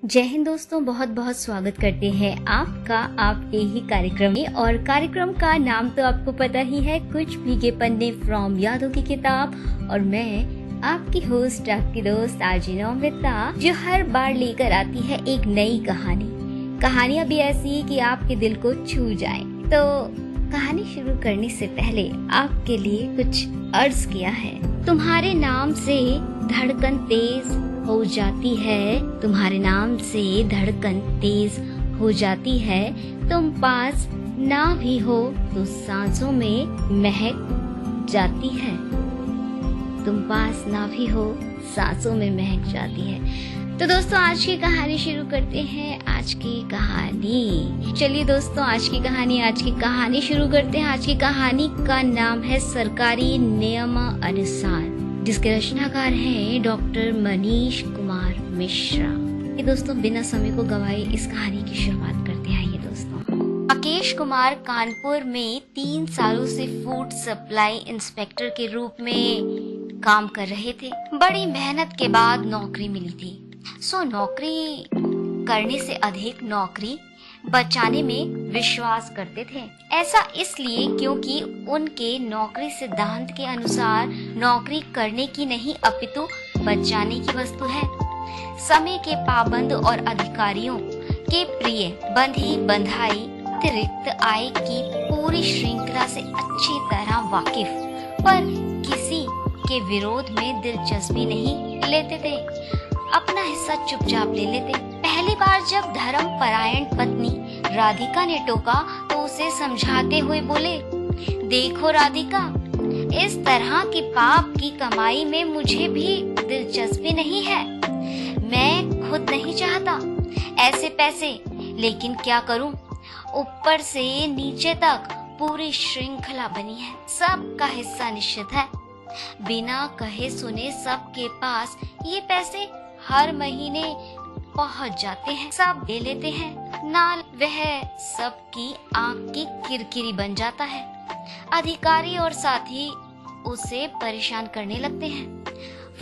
जय हिंद दोस्तों, बहुत बहुत स्वागत करते हैं आपका आपके ही कार्यक्रम में। और कार्यक्रम का नाम तो आपको पता ही है, कुछ भीगे पन्ने फ्रॉम यादों की किताब। और मैं आपकी होस्ट, आपकी दोस्त आरजे नौमिता, जो हर बार लेकर आती है एक नई कहानियां भी ऐसी कि आपके दिल को छू जाए। तो कहानी शुरू करने से पहले आपके लिए कुछ अर्ज किया है। तुम्हारे नाम से धड़कन तेज हो जाती है, तुम्हारे नाम से धड़कन तेज हो जाती है। तुम पास ना भी हो तो सांसों में महक जाती है, तुम पास ना भी हो सांसों में महक जाती है। तो दोस्तों, आज की कहानी शुरू करते हैं। आज की कहानी, चलिए दोस्तों, आज की कहानी शुरू करते हैं। आज की कहानी का नाम है सरकारी नियम अनुसार, जिसके रचनाकार हैं डॉक्टर मनीष कुमार मिश्रा। ये दोस्तों, बिना समय को गवाए इस कहानी की शुरुआत करते हैं। ये दोस्तों, राकेश कुमार कानपुर में 3 सालों से फूड सप्लाई इंस्पेक्टर के रूप में काम कर रहे थे। बड़ी मेहनत के बाद नौकरी मिली थी। नौकरी करने से अधिक नौकरी बचाने में विश्वास करते थे। ऐसा इसलिए क्योंकि उनके नौकरी सिद्धांत के अनुसार नौकरी करने की नहीं अपितु बचाने की वस्तु है। समय के पाबंद और अधिकारियों के प्रिय बंधी बंधाई अतिरिक्त आय की पूरी श्रृंखला से अच्छी तरह वाकिफ, पर किसी के विरोध में दिलचस्पी नहीं लेते थे। अपना हिस्सा चुपचाप ले लेते। पहली बार जब धर्म परायण पत्नी राधिका ने टोका तो उसे समझाते हुए बोले, देखो राधिका, इस तरह की पाप की कमाई में मुझे भी दिलचस्पी नहीं है। मैं खुद नहीं चाहता ऐसे पैसे, लेकिन क्या करूं, ऊपर से नीचे तक पूरी श्रृंखला बनी है, सबका हिस्सा निश्चित है। बिना कहे सुने सबके पास ये पैसे हर महीने पहुंच जाते हैं, सब ले लेते हैं। नाल वह सबकी आंख की किरकिरी बन जाता है। अधिकारी और साथी उसे परेशान करने लगते हैं,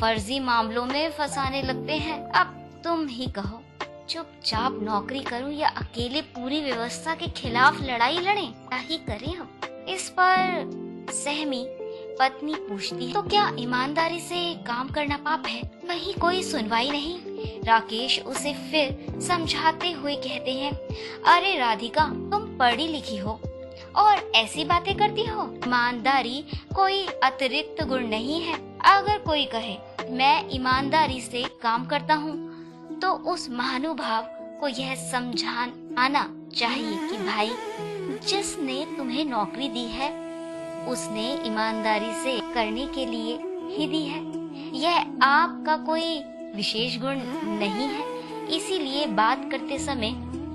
फर्जी मामलों में फंसाने लगते हैं। अब तुम ही कहो, चुपचाप नौकरी करूं या अकेले पूरी व्यवस्था के खिलाफ लड़ाई लड़ें? क्या ही करें हम? इस पर सहमी पत्नी पूछती है, तो क्या ईमानदारी से काम करना पाप है? वही कोई सुनवाई नहीं। राकेश उसे फिर समझाते हुए कहते हैं, अरे राधिका, तुम पढ़ी लिखी हो और ऐसी बातें करती हो। ईमानदारी कोई अतिरिक्त गुण नहीं है। अगर कोई कहे मैं ईमानदारी से काम करता हूँ, तो उस महानुभाव को यह समझाना चाहिए कि भाई, जिसने तुम्हें नौकरी दी है उसने ईमानदारी से करने के लिए ही दी है। यह आपका कोई विशेष गुण नहीं है। इसीलिए बात करते समय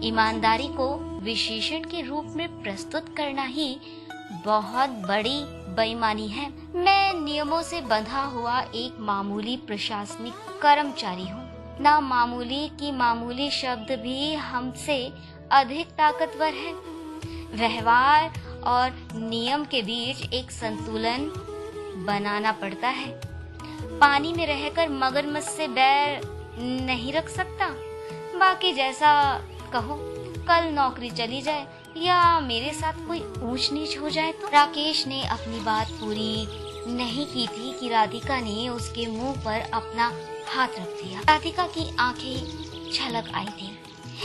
ईमानदारी को विशेषण के रूप में प्रस्तुत करना ही बहुत बड़ी बेईमानी है। मैं नियमों से बंधा हुआ एक मामूली प्रशासनिक कर्मचारी हूँ। ना मामूली की मामूली शब्द भी हमसे अधिक ताकतवर है। व्यवहार और नियम के बीच एक संतुलन बनाना पड़ता है। पानी में रहकर मगरमच्छ से बैर नहीं रख सकता। बाकी जैसा कहो, कल नौकरी चली जाए या मेरे साथ कोई ऊंच नीच हो जाए तो। राकेश ने अपनी बात पूरी नहीं की थी कि राधिका ने उसके मुंह पर अपना हाथ रख दिया। राधिका की आंखें छलक आई थी।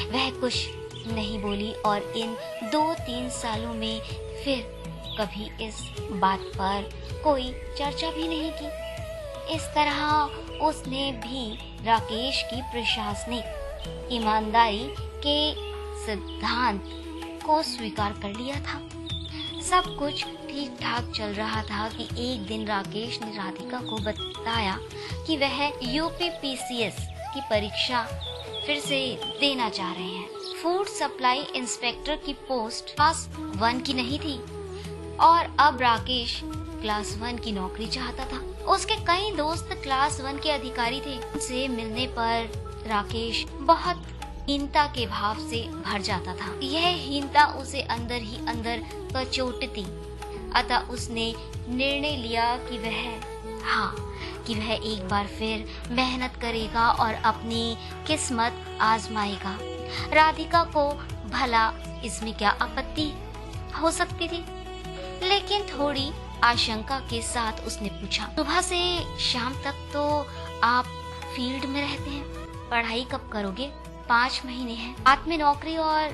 वह कुछ नहीं बोली और इन 2-3 सालों में फिर कभी इस बात पर कोई चर्चा भी नहीं की। इस तरह उसने भी राकेश की प्रशासनिक ईमानदारी के सिद्धांत को स्वीकार कर लिया था। सब कुछ ठीक ठाक चल रहा था कि एक दिन राकेश ने राधिका को बताया कि वह यूपीपीसीएस की परीक्षा फिर से देना चाह रहे हैं। फूड सप्लाई इंस्पेक्टर की पोस्ट क्लास 1 की नहीं थी और अब राकेश क्लास 1 की नौकरी चाहता था। उसके कई दोस्त क्लास 1 के अधिकारी थे। उनसे मिलने पर राकेश बहुत हीनता के भाव से भर जाता था। यह हीनता उसे अंदर ही अंदर कचोटती। अतः उसने निर्णय लिया कि वह हाँ, कि वह एक बार फिर मेहनत करेगा और अपनी किस्मत आजमाएगा। राधिका को भला इसमें क्या आपत्ति हो सकती थी, लेकिन थोड़ी आशंका के साथ उसने पूछा, सुबह से शाम तक तो आप फील्ड में रहते हैं, पढ़ाई कब करोगे? 5 महीने हैं, हाथ में नौकरी और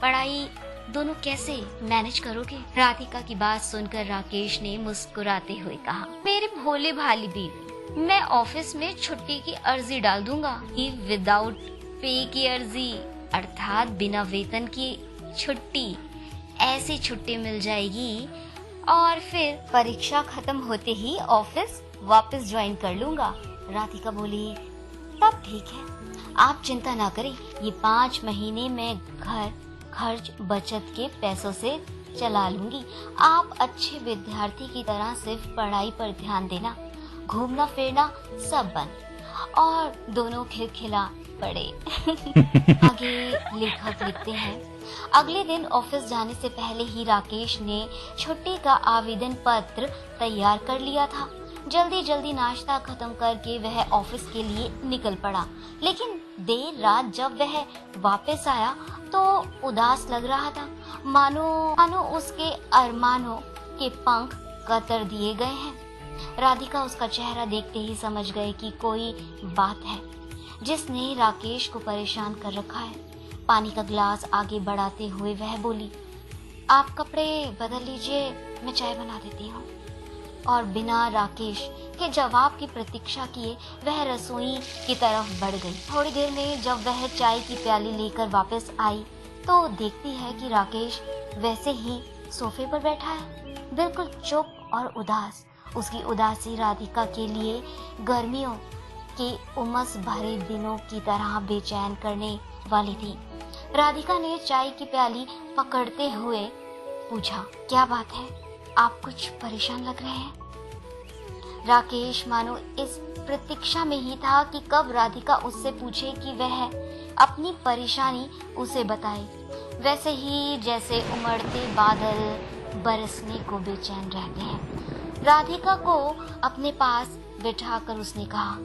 पढ़ाई दोनों कैसे मैनेज करोगे? राधिका की बात सुनकर राकेश ने मुस्कुराते हुए कहा, मेरे भोले भाली बीवी, मैं ऑफिस में छुट्टी की अर्जी डाल दूंगा। विदाउट पे की अर्जी, अर्थात बिना वेतन की छुट्टी। ऐसी छुट्टी मिल जाएगी और फिर परीक्षा खत्म होते ही ऑफिस वापस ज्वाइन कर लूंगा। राधिका बोली, तब ठीक है, आप चिंता ना करें, ये 5 महीने में घर खर्च बचत के पैसों से चला लूंगी। आप अच्छे विद्यार्थी की तरह सिर्फ पढ़ाई पर ध्यान देना, घूमना फिरना सब बंद। और दोनों खिलखिला पड़े। आगे लेखक लिखते हैं, अगले दिन ऑफिस जाने से पहले ही राकेश ने छुट्टी का आवेदन पत्र तैयार कर लिया था। जल्दी जल्दी नाश्ता खत्म करके वह ऑफिस के लिए निकल पड़ा, लेकिन देर रात जब वह वापस आया तो उदास लग रहा था, मानो उसके अरमानों के पंख कतर दिए गए हैं। राधिका उसका चेहरा देखते ही समझ गए कि कोई बात है जिसने राकेश को परेशान कर रखा है। पानी का गिलास आगे बढ़ाते हुए वह बोली, आप कपड़े बदल लीजिए, मैं चाय बना देती हूँ। और बिना राकेश के जवाब की प्रतीक्षा किए वह रसोई की तरफ बढ़ गई। थोड़ी देर में जब वह चाय की प्याली लेकर वापस आई तो देखती है कि राकेश वैसे ही सोफे पर बैठा है, बिल्कुल चुप और उदास। उसकी उदासी राधिका के लिए गर्मियों के उमस भरे दिनों की तरह बेचैन करने वाली थी। राधिका ने चाय की प्याली पकड़ते हुए पूछा, क्या बात है, आप कुछ परेशान लग रहे हैं? राकेश मानो इस प्रतीक्षा में ही था कि कब राधिका उससे पूछे कि वह अपनी परेशानी उसे बताए, वैसे ही जैसे उमड़ते बादल बरसने को बेचैन रहते हैं। राधिका को अपने पास बिठाकर उसने कहा,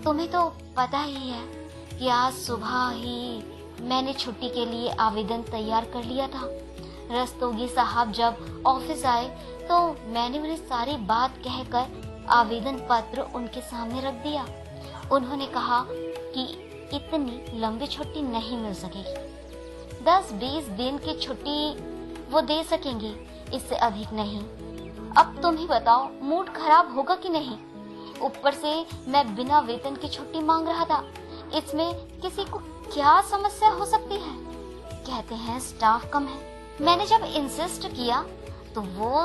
तुम्हें तो पता ही है कि आज सुबह ही मैंने छुट्टी के लिए आवेदन तैयार कर लिया था। रस्तोगी साहब जब ऑफिस आए तो मैंने उन्हें सारी बात कहकर आवेदन पत्र उनके सामने रख दिया। उन्होंने कहा कि इतनी लंबी छुट्टी नहीं मिल सकेगी, 10-20 दिन की छुट्टी वो दे सकेंगे, इससे अधिक नहीं। अब तुम ही बताओ, मूड खराब होगा कि नहीं? ऊपर से मैं बिना वेतन की छुट्टी मांग रहा था, इसमें किसी को क्या समस्या हो सकती है? कहते हैं स्टाफ कम है। मैंने जब इंसिस्ट किया तो वो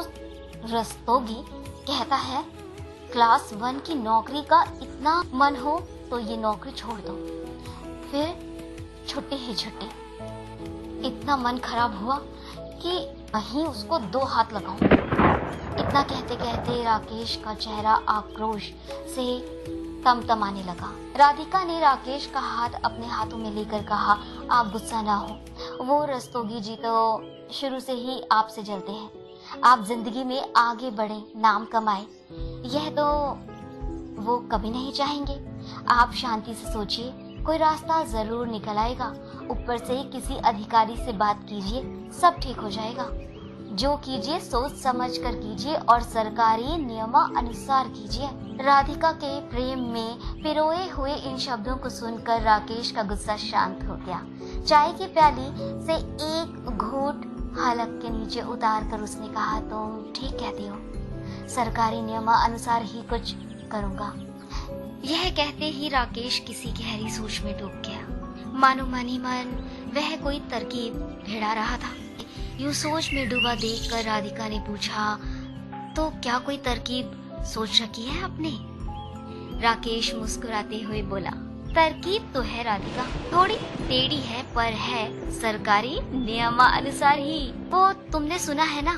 रस्तोगी कहता है, क्लास 1 की नौकरी का इतना मन हो तो ये नौकरी छोड़ दो, फिर छुट्टी ही छुट्टी। इतना मन खराब हुआ कि वहीं उसको 2 हाथ लगाऊं। इतना कहते कहते राकेश का चेहरा आक्रोश से तमतमाने लगा। राधिका ने राकेश का हाथ अपने हाथों में लेकर कहा, आप गुस्सा ना हो, वो रस्तोगी जी तो शुरू से ही आपसे जलते हैं। आप जिंदगी में आगे बढ़े, नाम कमाए, यह तो वो कभी नहीं चाहेंगे। आप शांति से सोचिए, कोई रास्ता जरूर निकल आएगा। ऊपर से किसी अधिकारी से बात कीजिए, सब ठीक हो जाएगा। जो कीजिए सोच समझ कर कीजिए और सरकारी नियमानुसार कीजिए। राधिका के प्रेम में पिरोए हुए इन शब्दों को सुनकर राकेश का गुस्सा शांत हो गया। चाय की प्याली से एक घूंट हलक के नीचे उतार कर उसने कहा, तुम ठीक कहती हो, सरकारी नियमानुसार ही कुछ करूंगा। यह कहते ही राकेश किसी गहरी सोच में डूब गया। मानो मन ही मन वह कोई तरकीब भिड़ा रहा था। यूं सोच में डूबा देखकर राधिका ने पूछा, तो क्या कोई तरकीब सोच रखी है आपने? राकेश मुस्कुराते हुए बोला, तरकीब तो है राधिका, थोड़ी टेढ़ी है पर है सरकारी नियमानुसार ही। वो तुमने सुना है ना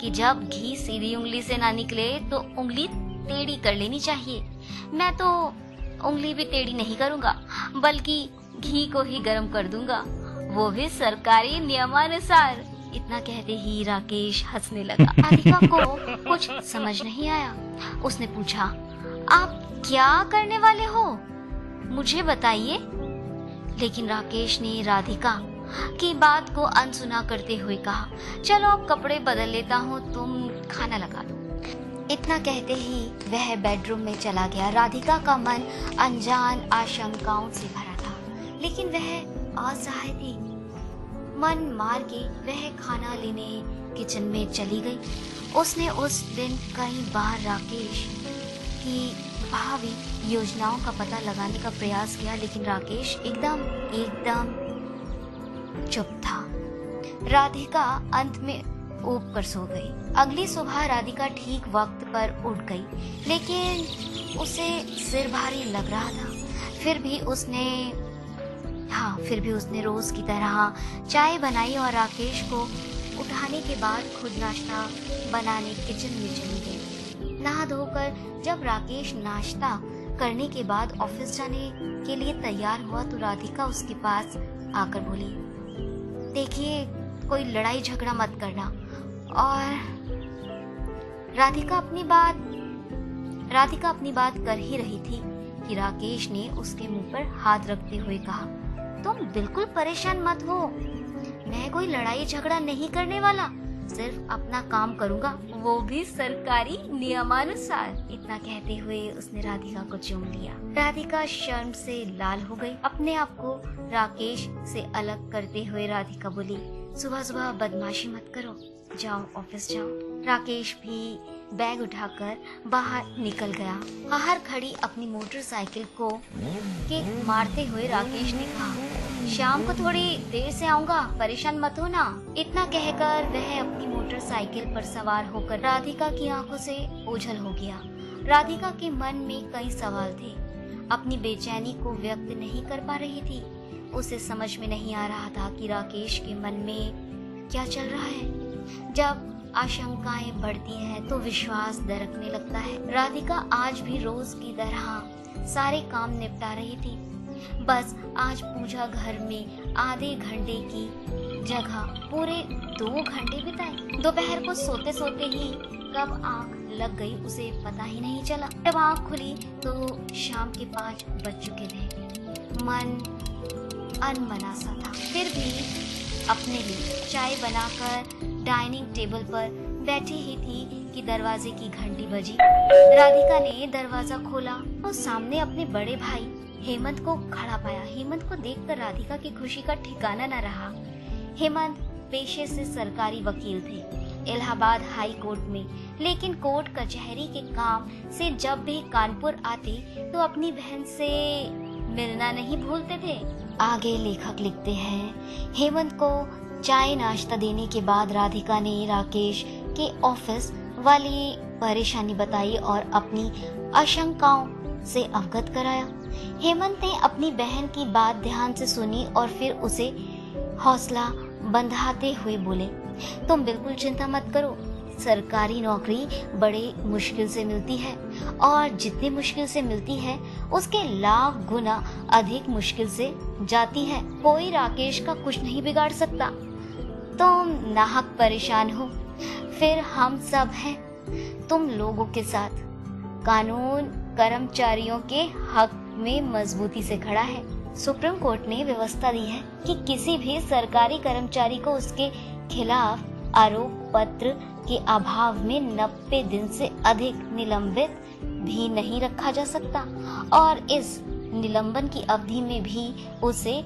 कि जब घी सीधी उंगली से ना निकले तो उंगली टेढ़ी कर लेनी चाहिए। मैं तो उंगली भी टेढ़ी नहीं करूँगा, बल्कि घी को ही गर्म कर दूंगा, वो भी सरकारी नियमानुसार। इतना कहते ही राकेश हंसने लगा। राधिका को कुछ समझ नहीं आया। उसने पूछा, आप क्या करने वाले हो, मुझे बताइए। लेकिन राकेश ने राधिका की बात को अनसुना करते हुए कहा, चलो अब कपड़े बदल लेता हूँ, तुम खाना लगा दो। इतना कहते ही वह बेडरूम में चला गया। राधिका का मन अनजान आशंकाओं से भरा था, लेकिन वह असहाय थी। मन मार के वह खाना लेने किचन में चली गई। उसने उस दिन कई बार राकेश की भावी योजनाओं का पता लगाने का प्रयास किया, लेकिन राकेश एकदम चुप था। राधिका अंत में ऊब कर सो गई। अगली सुबह राधिका ठीक वक्त पर उठ गई, लेकिन उसे सिर भारी लग रहा था। फिर भी उसने रोज की तरह चाय बनाई और राकेश को उठाने के बाद खुद नाश्ता बनाने किचन में चली गई। नहा धोकर जब राकेश नाश्ता करने के बाद ऑफिस जाने के लिए तैयार हुआ तो राधिका उसके पास आकर बोली, देखिए कोई लड़ाई झगड़ा मत करना। और राधिका अपनी बात कर ही रही थी कि राकेश ने उसके मुंह पर हाथ रखते हुए कहा, तुम बिल्कुल परेशान मत हो, मैं कोई लड़ाई झगड़ा नहीं करने वाला, सिर्फ अपना काम करूंगा, वो भी सरकारी नियमानुसार। इतना कहते हुए उसने राधिका को चूम लिया। राधिका शर्म से लाल हो गई। अपने आप को राकेश से अलग करते हुए राधिका बोली, सुबह सुबह बदमाशी मत करो, जाओ ऑफिस जाओ। राकेश भी बैग उठाकर बाहर निकल गया। बाहर खड़ी अपनी मोटरसाइकिल को किक मारते हुए राकेश ने कहा, शाम को थोड़ी देर से आऊंगा, परेशान मत हो ना। इतना कहकर वह अपनी मोटरसाइकिल पर सवार होकर राधिका की आंखों से ओझल हो गया। राधिका के मन में कई सवाल थे, अपनी बेचैनी को व्यक्त नहीं कर पा रही थी। उसे समझ में नहीं आ रहा था कि राकेश के मन में क्या चल रहा है। जब आशंकाएं बढ़ती हैं तो विश्वास दरकने लगता है। राधिका आज भी रोज की तरह सारे काम निपटा रही थी। बस आज पूजा घर में आधे घंटे की जगह पूरे 2 घंटे बिताए। दोपहर को सोते सोते ही कब आंख लग गई उसे पता ही नहीं चला। जब आंख खुली तो शाम के 5 बज चुके थे। मन अनमना सा था, फिर भी अपने लिए चाय बनाकर डाइनिंग टेबल पर बैठी ही थी कि दरवाजे की घंटी बजी। राधिका ने दरवाजा खोला तो सामने अपने बड़े भाई हेमंत को खड़ा पाया। हेमंत को देखकर राधिका की खुशी का ठिकाना न रहा। हेमंत पेशे से सरकारी वकील थे इलाहाबाद हाई कोर्ट में, लेकिन कोर्ट कचहरी के काम से जब भी कानपुर आते तो अपनी बहन से मिलना नहीं भूलते थे। आगे लेखक लिखते हैं, हेमंत को चाय नाश्ता देने के बाद राधिका ने राकेश के ऑफिस वाली परेशानी बताई और अपनी आशंकाओं से अवगत कराया। हेमंत ने अपनी बहन की बात ध्यान से सुनी और फिर उसे हौसला बंधाते हुए बोले, तुम बिल्कुल चिंता मत करो, सरकारी नौकरी बड़े मुश्किल से मिलती है और जितनी मुश्किल से मिलती है उसके लाख गुना अधिक मुश्किल से जाती है। कोई राकेश का कुछ नहीं बिगाड़ सकता। तुम नाहक परेशान हो, फिर हम सब हैं तुम लोगों के साथ। कानून कर्मचारियों के हक में मजबूती से खड़ा है। सुप्रीम कोर्ट ने व्यवस्था दी है कि किसी भी सरकारी कर्मचारी को उसके खिलाफ आरोप पत्र के अभाव में 90 दिन से अधिक निलंबित भी नहीं रखा जा सकता और इस निलंबन की अवधि में भी उसे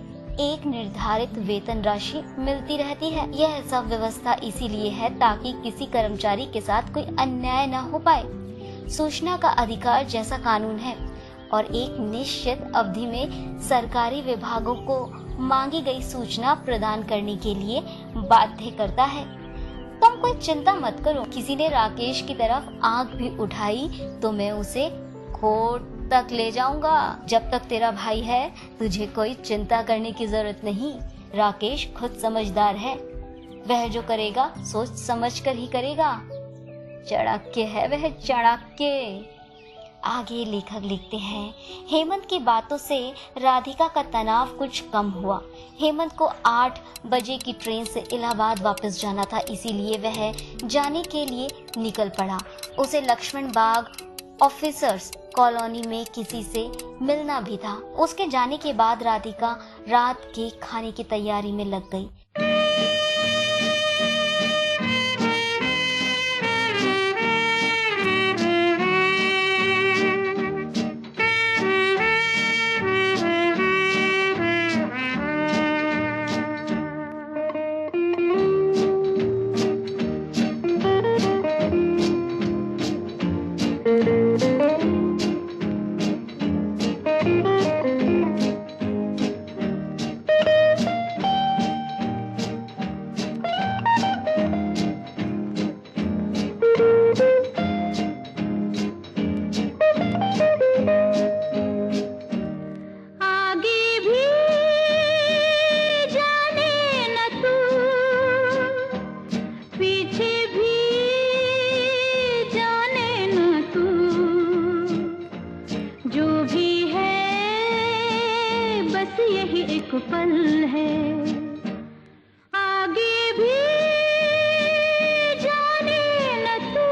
एक निर्धारित वेतन राशि मिलती रहती है। यह सब व्यवस्था इसीलिए है ताकि किसी कर्मचारी के साथ कोई अन्याय न हो पाए। सूचना का अधिकार जैसा कानून है और एक निश्चित अवधि में सरकारी विभागों को मांगी गई सूचना प्रदान करने के लिए बाध्य करता है। तुम कोई चिंता मत करो। किसी ने राकेश की तरफ आंख भी उठाई तो मैं उसे कोर्ट तक ले जाऊंगा। जब तक तेरा भाई है तुझे कोई चिंता करने की जरूरत नहीं। राकेश खुद समझदार है, वह जो करेगा सोच समझ कर ही करेगा। चाणक्य है वह, चाणक्य। आगे लेखक लिखते हैं, हेमंत की बातों से राधिका का तनाव कुछ कम हुआ। हेमंत को 8 बजे की ट्रेन से इलाहाबाद वापस जाना था, इसीलिए वह जाने के लिए निकल पड़ा। उसे लक्ष्मण बाग ऑफिसर्स कॉलोनी में किसी से मिलना भी था। उसके जाने के बाद राधिका रात के खाने की तैयारी में लग गई। एक पल है, आगे भी जाने न तू,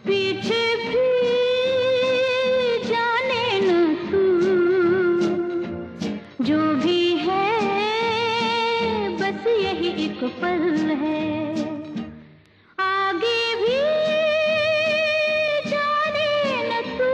पीछे भी जाने न तू, जो भी है बस यही एक पल है, आगे भी जाने न तू।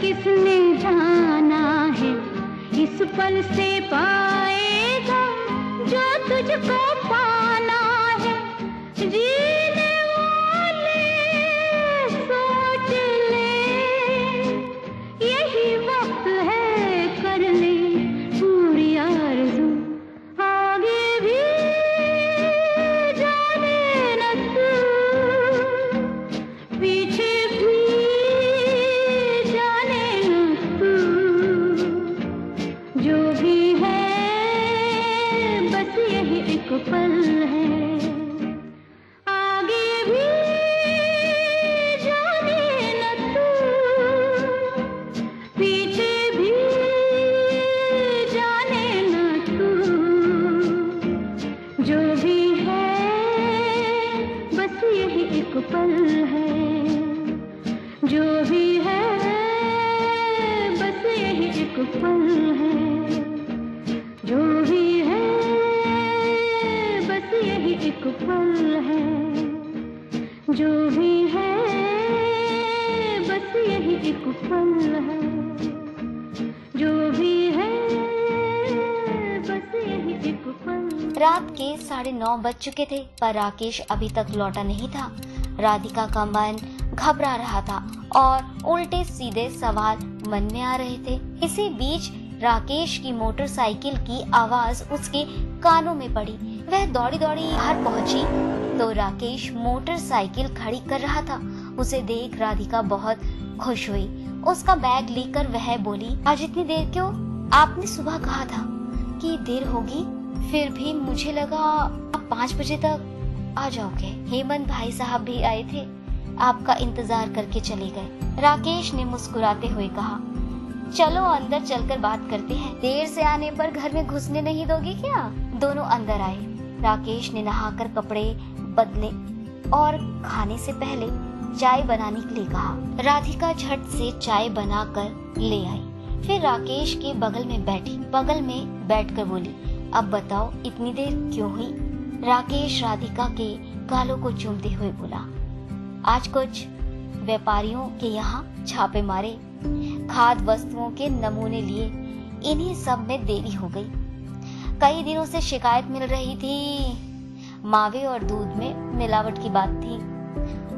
किसने जाना है, इस पल से पाएगा जो तुझको पाना है। जीने वाले सोच ले, यही वक्त है कर ले पूरी आरज़ू। आगे भी जाने न तू, पीछे भी जाने न तू। जो भी है बस यही एक पल है। आगे भी जाने न तू, पीछे भी जाने न तू। जो भी है बस यही एक पल है। जो भी है बस यही एक पल है। जो भी है बस यही एक पल है। जो भी है बस यही एक पल है। जो भी है बस यही एक पल है। रात के 9:30 बज चुके थे पर राकेश अभी तक लौटा नहीं था। राधिका का मन घबरा रहा था और उल्टे सीधे सवाल मन में आ रहे थे। इसी बीच राकेश की मोटरसाइकिल की आवाज उसके कानों में पड़ी। वह दौड़ी दौड़ी घर पहुंची तो राकेश मोटरसाइकिल खड़ी कर रहा था। उसे देख राधिका बहुत खुश हुई। उसका बैग लेकर वह बोली, आज इतनी देर क्यों? आपने सुबह कहा था कि देर होगी, फिर भी मुझे लगा आप 5 बजे तक आ जाओगे। हेमंत भाई साहब भी आए थे, आपका इंतजार करके चले गए। राकेश ने मुस्कुराते हुए कहा, चलो अंदर चलकर बात करते हैं। देर से आने पर घर में घुसने नहीं दोगे क्या? दोनों अंदर आए। राकेश ने नहाकर कपड़े बदले और खाने से पहले चाय बनाने के लिए कहा। राधिका झट से चाय बनाकर ले आई। फिर राकेश के बगल में बैठी। बगल में बैठकर बोली, अब बताओ इतनी देर क्यों हुई? राकेश राधिका के गालों को चूमते हुए बोला, आज कुछ व्यापारियों के यहाँ छापे मारे, खाद्य वस्तुओं के नमूने लिए, इन्हीं सब में देरी हो गई। कई दिनों से शिकायत मिल रही थी, मावे और दूध में मिलावट की बात थी।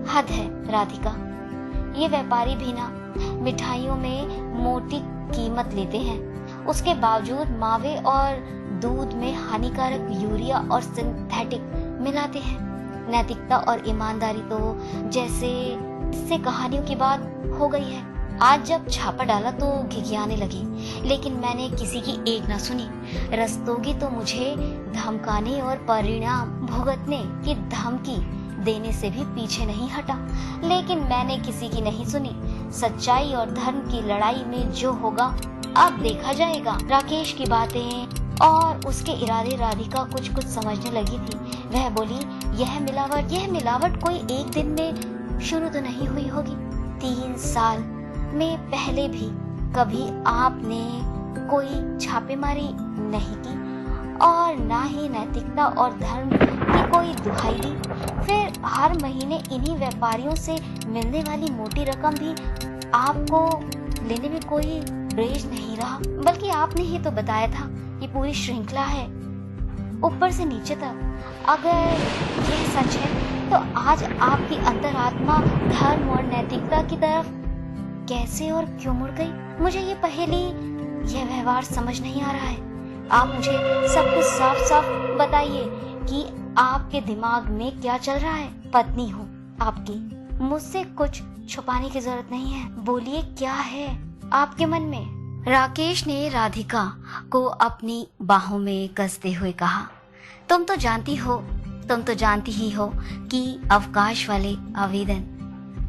हद है राधिका, ये व्यापारी भी ना मिठाइयों में मोटी कीमत लेते हैं, उसके बावजूद मावे और दूध में हानिकारक यूरिया और सिंथेटिक मिलाते हैं। नैतिकता और ईमानदारी तो जैसे इससे कहानियों की बात हो गई है। आज जब छापा डाला तो घिघियाने लगी, लेकिन मैंने किसी की एक ना सुनी। रस्तोगी तो मुझे धमकाने और परिणाम भुगतने की धमकी देने से भी पीछे नहीं हटा, लेकिन मैंने किसी की नहीं सुनी। सच्चाई और धर्म की लड़ाई में जो होगा अब देखा जाएगा। राकेश की बातें और उसके इरादे राधिका कुछ समझने लगी थी। वह बोली, यह मिलावट कोई एक दिन में शुरू तो नहीं हुई होगी। 3 साल में पहले भी कभी आपने कोई छापेमारी नहीं की और ना ही नैतिकता और धर्म की कोई दुहाई दी। फिर हर महीने इन्हीं व्यापारियों से मिलने वाली मोटी रकम भी आपको लेने में कोई रेज नहीं रहा, बल्कि आपने ही तो बताया था ये पूरी श्रृंखला है, ऊपर से नीचे तक। अगर यह सच है तो आज आपकी अंतरात्मा धर्म और नैतिकता की तरफ कैसे और क्यों मुड़ गई? मुझे ये पहेली, यह व्यवहार समझ नहीं आ रहा है। आप मुझे सब कुछ साफ साफ बताइए कि आपके दिमाग में क्या चल रहा है। पत्नी हूँ आपकी, मुझसे कुछ छुपाने की जरूरत नहीं है। बोलिए क्या है आपके मन में? राकेश ने राधिका को अपनी बाहों में कसते हुए कहा, तुम तो जानती ही हो कि अवकाश वाले आवेदन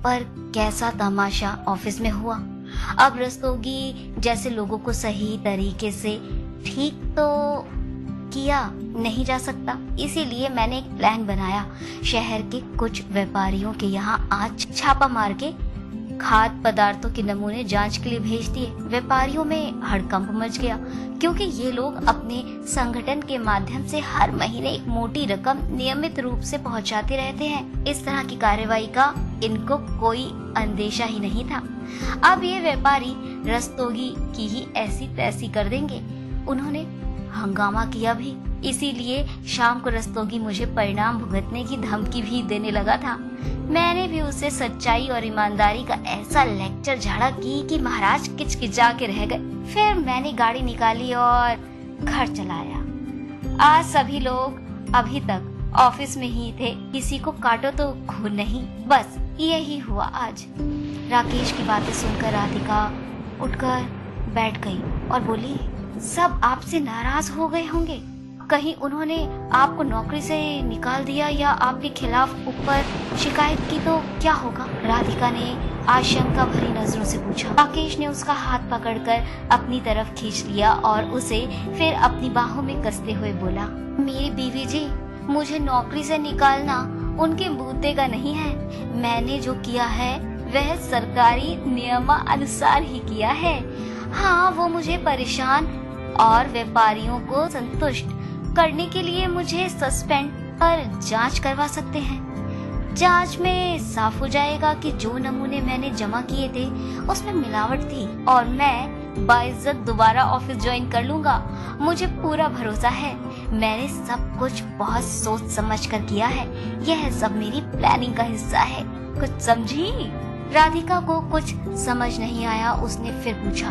पर कैसा तमाशा ऑफिस में हुआ। अब रस्तोगी जैसे लोगों को सही तरीके से ठीक तो किया नहीं जा सकता, इसीलिए मैंने एक प्लान बनाया। शहर के कुछ व्यापारियों के यहाँ आज छापा मार के खाद्य पदार्थों के नमूने जांच के लिए भेज दिए। व्यापारियों में हड़कंप मच गया, क्योंकि ये लोग अपने संगठन के माध्यम से हर महीने एक मोटी रकम नियमित रूप से पहुंचाते रहते हैं। इस तरह की कार्रवाई का इनको कोई अंदेशा ही नहीं था। अब ये व्यापारी रस्तोगी की ही ऐसी तैसी कर देंगे। उन्होंने हंगामा किया भी, इसीलिए शाम को रस्तोगी मुझे परिणाम भुगतने की धमकी भी देने लगा था। मैंने भी उसे सच्चाई और ईमानदारी का ऐसा लेक्चर झाड़ा कि महाराज किचकिचा के रह गए। फिर मैंने गाड़ी निकाली और घर चला आया। आज सभी लोग अभी तक ऑफिस में ही थे, किसी को काटो तो खून नहीं, बस यही हुआ आज। राकेश की बातें सुनकर राधिका उठकर बैठ गई और बोली, सब आपसे नाराज हो गए होंगे, कहीं उन्होंने आपको नौकरी से निकाल दिया या आपके खिलाफ ऊपर शिकायत की तो क्या होगा? राधिका ने आशंका भरी नजरों से पूछा। राकेश ने उसका हाथ पकड़कर अपनी तरफ खींच लिया और उसे फिर अपनी बाहों में कसते हुए बोला, मेरी बीवी जी, मुझे नौकरी से निकालना उनके बूते का नहीं है। मैंने जो किया है वह सरकारी नियमानुसार ही किया है। हाँ, वो मुझे परेशान और व्यापारियों को संतुष्ट करने के लिए मुझे सस्पेंड और जांच करवा सकते हैं। जांच में साफ हो जाएगा कि जो नमूने मैंने जमा किए थे उसमें मिलावट थी और मैं बाइज्जत दोबारा ऑफिस ज्वाइन कर लूंगा। मुझे पूरा भरोसा है। मैंने सब कुछ बहुत सोच समझ कर किया है। यह सब मेरी प्लानिंग का हिस्सा है। कुछ समझी? राधिका को कुछ समझ नहीं आया। उसने फिर पूछा,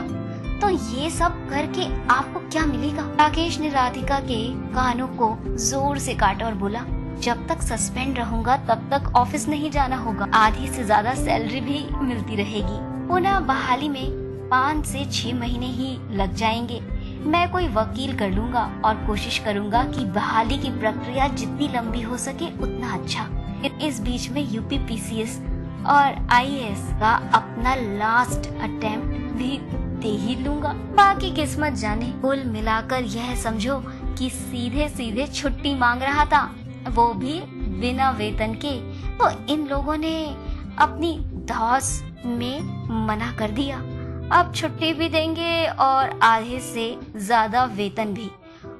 तो ये सब करके आपको क्या मिलेगा? राकेश ने राधिका के कानों को जोर से काटा और बोला, जब तक सस्पेंड रहूंगा तब तक ऑफिस नहीं जाना होगा। आधी से ज्यादा सैलरी भी मिलती रहेगी। पुनः बहाली में 5 से 6 महीने ही लग जाएंगे। मैं कोई वकील कर लूंगा और कोशिश करूंगा कि बहाली की प्रक्रिया जितनी लंबी हो सके उतना अच्छा। इस बीच में यूपीपीसीएस और आईएएस का अपना लास्ट अटेम्प्ट भी दे ही लूंगा। बाकी किस्मत जाने। कुल मिलाकर यह समझो कि सीधे सीधे छुट्टी मांग रहा था, वो भी बिना वेतन के। तो इन लोगों ने अपनी धौस में मना कर दिया। अब छुट्टी भी देंगे और आधे से ज्यादा वेतन भी,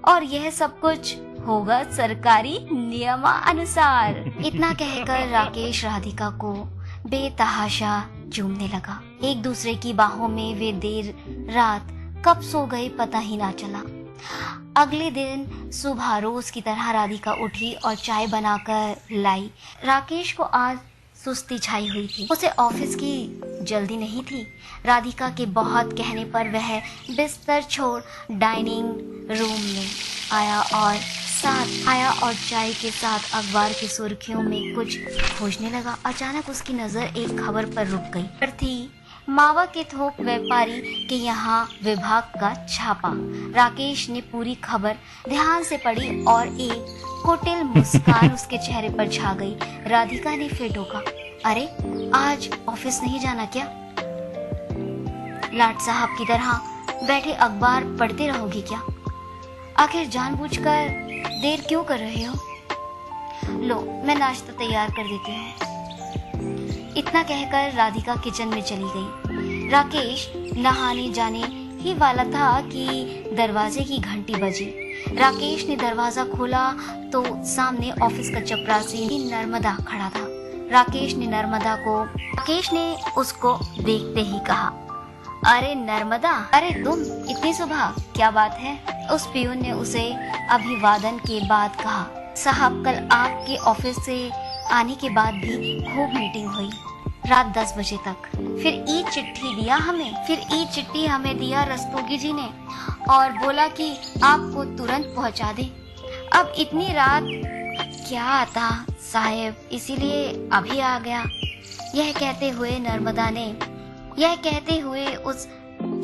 और यह सब कुछ होगा सरकारी नियमानुसार। इतना कहकर राकेश राधिका को बेतहाशा चूमने लगा। एक दूसरे की बाहों में वे देर रात कब सो गए पता ही ना चला। अगले दिन सुबह रोज की तरह राधिका उठी और चाय बनाकर लाई। राकेश को आज सुस्ती छाई हुई थी। उसे ऑफिस की जल्दी नहीं थी। राधिका के बहुत कहने पर वह बिस्तर छोड़ डाइनिंग रूम में आया और चाय के साथ अखबार की सुर्खियों में कुछ खोजने लगा। अचानक उसकी नजर एक खबर पर रुक गई। पर थी मावा के थोक व्यापारी के यहाँ विभाग का छापा। राकेश ने पूरी खबर ध्यान से पढ़ी और एक कुटिल मुस्कान उसके चेहरे पर छा गई। राधिका ने फिर टोका, अरे आज ऑफिस नहीं जाना क्या? लाट साहब की तरह बैठे अखबार पढ़ते रहोगी क्या? आखिर जानबूझकर देर क्यों कर रहे हो? लो, मैं नाश्ता तैयार कर देती हूँ। इतना कहकर राधिका किचन में चली गई। राकेश नहाने जाने ही वाला था कि दरवाजे की घंटी बजी। राकेश ने दरवाजा खोला तो सामने ऑफिस का चपरासी नर्मदा खड़ा था। राकेश ने उसको देखते ही कहा, अरे नर्मदा, अरे तुम इतनी सुबह, क्या बात है? उस पियून ने उसे अभिवादन के बाद कहा, साहब कल आपके ऑफिस से आने के बाद भी खूब मीटिंग हुई, रात 10 बजे तक। फिर ई चिट्ठी हमें दिया रस्तोगी जी ने और बोला कि आपको तुरंत पहुंचा दे। अब इतनी रात क्या आता साहेब, इसीलिए अभी आ गया। यह कहते हुए उस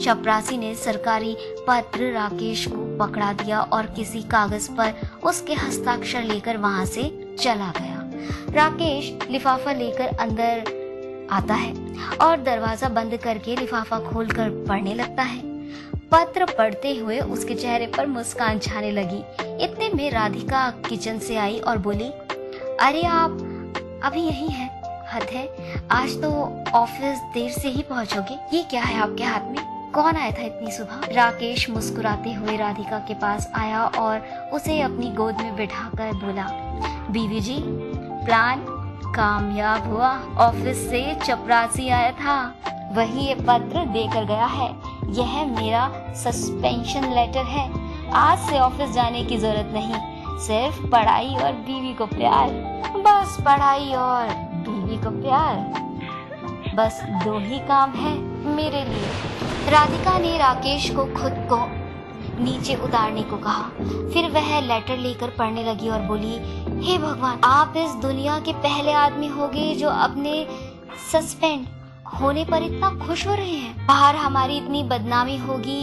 चपरासी ने सरकारी पत्र राकेश को पकड़ा दिया और किसी कागज पर उसके हस्ताक्षर लेकर वहां से चला गया। राकेश लिफाफा लेकर अंदर आता है और दरवाजा बंद करके लिफाफा खोलकर पढ़ने लगता है। पत्र पढ़ते हुए उसके चेहरे पर मुस्कान छाने लगी। इतने में राधिका किचन से आई और बोली, अरे आप अभी यहीं हैं? हद है, आज तो ऑफिस देर से ही पहुंचोगे। ये क्या है आपके हाथ में? कौन आया था इतनी सुबह? राकेश मुस्कुराते हुए राधिका के पास आया और उसे अपनी गोद में बिठाकर बोला, बीवी जी, प्लान कामयाब हुआ। ऑफिस से चपरासी आया था, वही ये पत्र देकर गया है। यह मेरा सस्पेंशन लेटर है। आज से ऑफिस जाने की जरूरत नहीं, सिर्फ पढ़ाई और बीवी को प्यार। बस पढ़ाई और बीवी को प्यार, बस 2 ही काम है मेरे लिए। राधिका ने राकेश को खुद को नीचे उतारने को कहा। फिर वह लेटर लेकर पढ़ने लगी और बोली, हे भगवान, आप इस दुनिया के पहले आदमी होंगे जो अपने सस्पेंड होने पर इतना खुश हो रहे हैं। बाहर हमारी इतनी बदनामी होगी,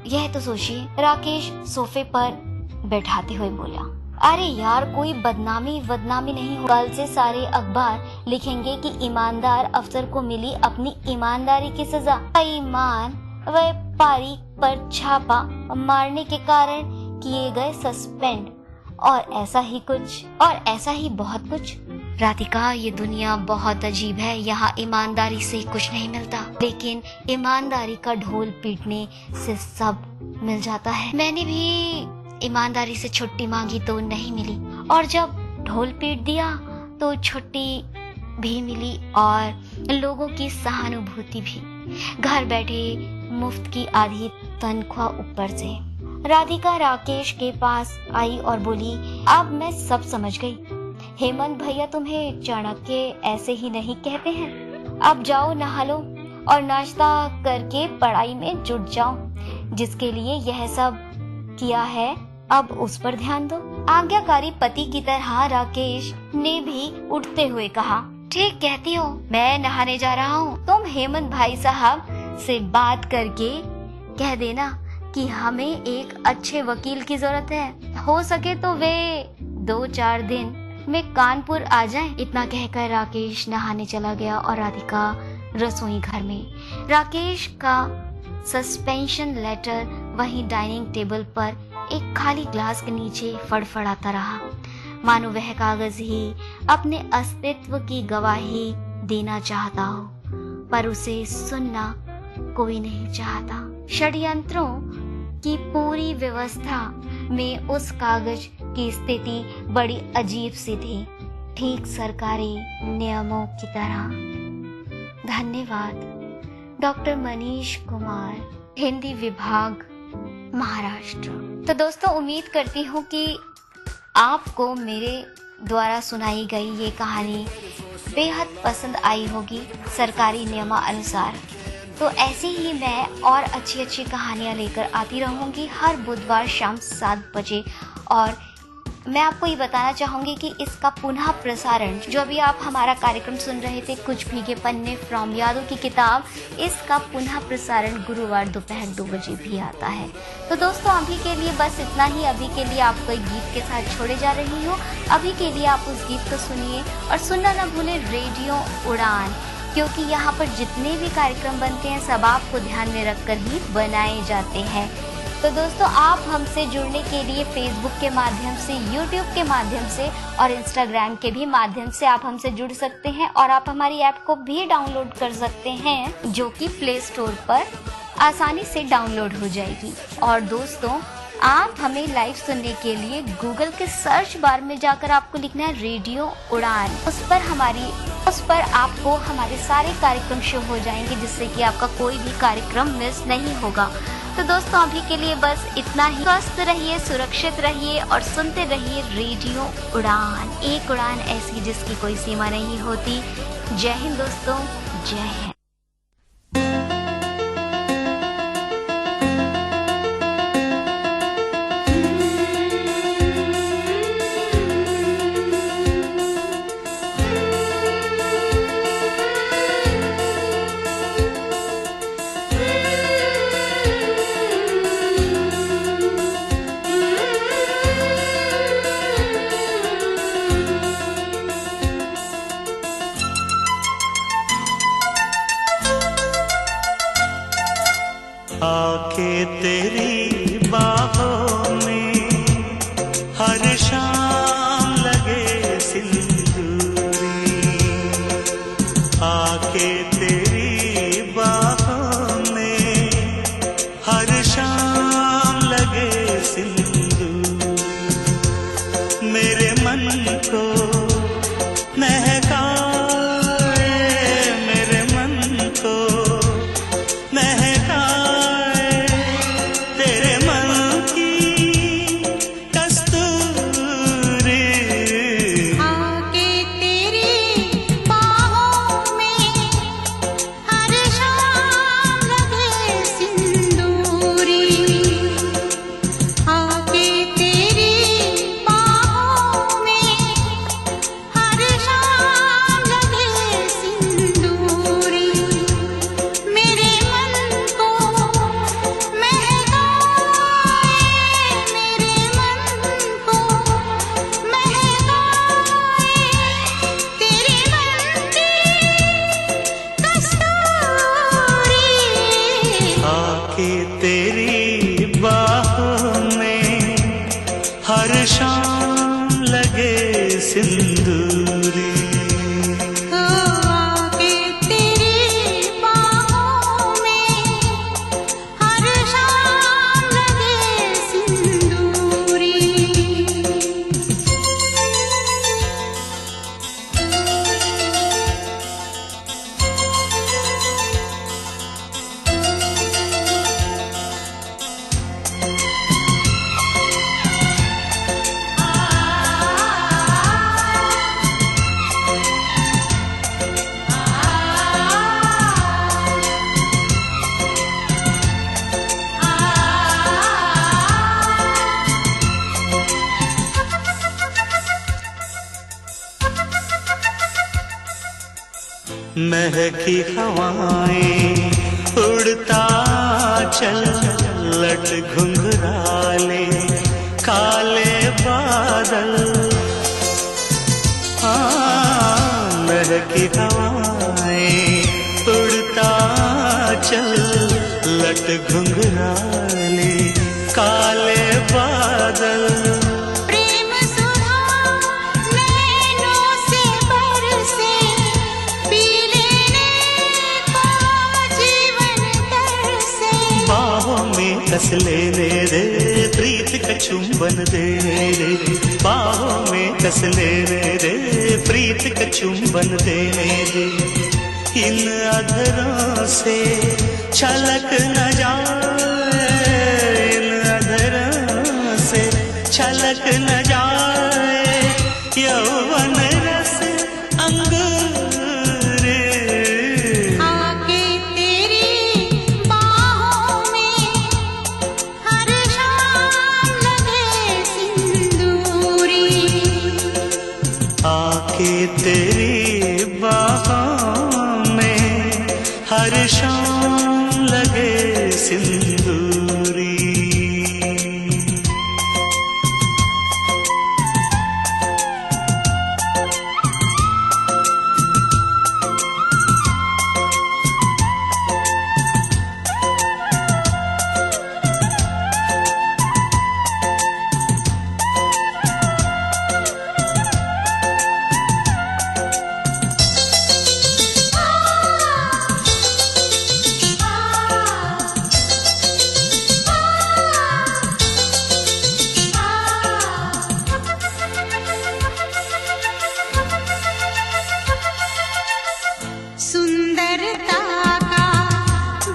यह तो सोचिए। राकेश सोफे पर बैठाते हुए बोला, अरे यार, कोई बदनामी नहीं हो। कल से सारे अखबार लिखेंगे कि ईमानदार अफसर को मिली अपनी ईमानदारी की सजा। ईमान व्यापारी पर छापा मारने के कारण किए गए सस्पेंड, और ऐसा ही बहुत कुछ। राधिका, ये दुनिया बहुत अजीब है। यहाँ ईमानदारी से कुछ नहीं मिलता, लेकिन ईमानदारी का ढोल पीटने से सब मिल जाता है। मैंने भी ईमानदारी से छुट्टी मांगी तो नहीं मिली, और जब ढोल पीट दिया तो छुट्टी भी मिली और लोगों की सहानुभूति भी। घर बैठे मुफ्त की आधी तनख्वाह ऊपर से। राधिका राकेश के पास आई और बोली, अब मैं सब समझ गई। हेमंत भैया तुम्हें चाणक्य ऐसे ही नहीं कहते हैं। अब जाओ, नहा लो और नाश्ता करके पढ़ाई में जुट जाओ। जिसके लिए यह सब किया है, अब उस पर ध्यान दो। आज्ञाकारी पति की तरह राकेश ने भी उठते हुए कहा, ठीक कहती हो, मैं नहाने जा रहा हूँ। तुम हेमंत भाई साहब से बात करके कह देना कि हमें एक अच्छे वकील की जरूरत है। हो सके तो वे 2-4 दिन में कानपुर आ जाएं। इतना कहकर राकेश नहाने चला गया और राधिका रसोई घर में। राकेश का सस्पेंशन लेटर वहीं डाइनिंग टेबल पर एक खाली ग्लास के नीचे फड़फड़ाता रहा, मानो वह कागज ही अपने अस्तित्व की गवाही देना चाहता हो, पर उसे सुनना कोई नहीं चाहता। षड्यंत्रों की पूरी व्यवस्था में उस कागज की स्थिति बड़ी अजीब सी थी, ठीक सरकारी नियमों की तरह। धन्यवाद, डॉक्टर मनीष कुमार, हिंदी विभाग, महाराष्ट्र। तो दोस्तों, उम्मीद करती हूँ कि आपको मेरे द्वारा सुनाई गई ये कहानी बेहद पसंद आई होगी सरकारी नियमानुसार। तो ऐसे ही मैं और अच्छी अच्छी कहानियाँ लेकर आती रहूँगी हर बुधवार शाम 7 बजे। और मैं आपको ये बताना चाहूँगी कि इसका पुनः प्रसारण, जो अभी आप हमारा कार्यक्रम सुन रहे थे, कुछ भीगे पन्ने फ्रॉम यादों की किताब, इसका पुनः प्रसारण गुरुवार दोपहर 2 बजे भी आता है। तो दोस्तों, अभी के लिए बस इतना ही। अभी के लिए आपको एक गीत के साथ छोड़े जा रही हूँ। अभी के लिए आप उस गीत को सुनिए और सुनना ना भूलें रेडियो उड़ान, क्योंकि यहाँ पर जितने भी कार्यक्रम बनते हैं सब आपको ध्यान में रखकर ही बनाए जाते हैं। तो दोस्तों, आप हमसे जुड़ने के लिए फेसबुक के माध्यम से, यूट्यूब के माध्यम से और इंस्टाग्राम के भी माध्यम से आप हमसे जुड़ सकते हैं। और आप हमारी ऐप को भी डाउनलोड कर सकते हैं, जो कि प्ले स्टोर पर आसानी से डाउनलोड हो जाएगी। और दोस्तों, आप हमें लाइव सुनने के लिए गूगल के सर्च बार में जाकर आपको लिखना है रेडियो उड़ान। उस पर आपको हमारे सारे कार्यक्रम शो हो जाएंगे, जिससे कि आपका कोई भी कार्यक्रम मिस नहीं होगा। तो दोस्तों, अभी के लिए बस इतना ही। स्वस्थ रहिए, सुरक्षित रहिए और सुनते रहिए रेडियो उड़ान। एक उड़ान ऐसी जिसकी कोई सीमा नहीं होती। जय हिंद दोस्तों, जय हिंद। आके तेरी बाहों में हर शाम लगे सिंदूरी, आके तेरी बाहों में हर शाम लगे सिंदूरी, मेरे मन को महका महकी हवाएं उड़ता चल लट घुंघराले काले बादल। महकी हवाएं उड़ता चल लट घुंघराले काले बादल। प्रेम सुधा नैनों से बरसे पी लेने को जीवन तरसे। बाहों में कस लेने दे प्रीत का चुंबन दे रे। बाहों में कस लेने दे प्रीत का चुंबन देने दे। इन अधरों से छलक न जाए, इन अधरों से छलक न जाए यौवन रस अंगूर। आके तेरी बाहों में हर शाम लगे सिंदूरी। आके तेरी बाहों में हर शाम लगे सिंदूरी। सुंदरता का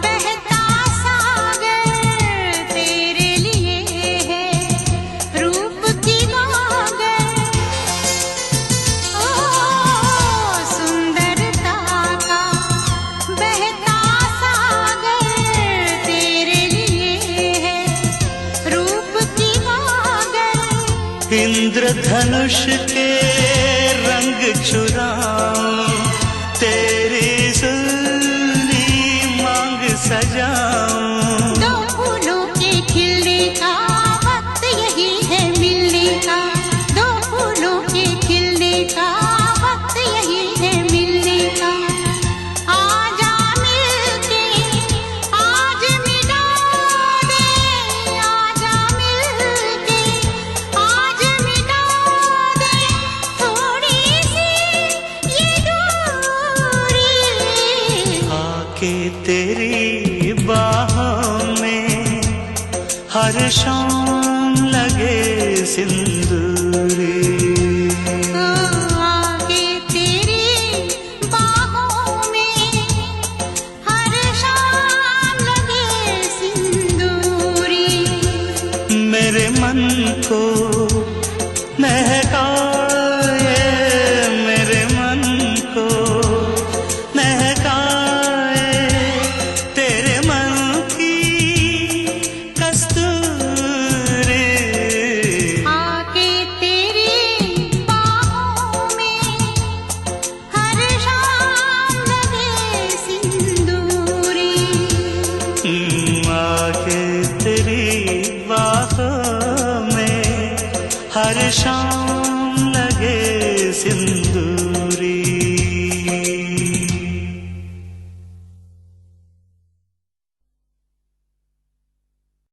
बहता सागर तेरे लिए है रूप की गागर। ओ सुंदरता का बहता सागर तेरे लिए है रूप की गागर। इंद्रधनुष के रंग चुराऊं तेरी सुनी मांग सजाऊं। दो फूलों के खिलने का वक्त यही है मिलने का। दो फूलों के खिलने का वक्त यही है मिलने का। आजा मिलके आज मिटा दे, आजा मिलके आज मिटा दे थोड़ी सी ये दूरी। आके तेरी बाहों में हर शाम लगे सिंदूरी। आगे तेरी बाहों में हर शाम लगे सिंदूरी। मेरे मन को महकाए, मेरे मन को महकाए तेरे मन की कस्तूरी। आगे तेरी बाहों में हर शाम लगे सिंदूरी। आके तेरी बाहों में हर शाम लगे सिंदूरी।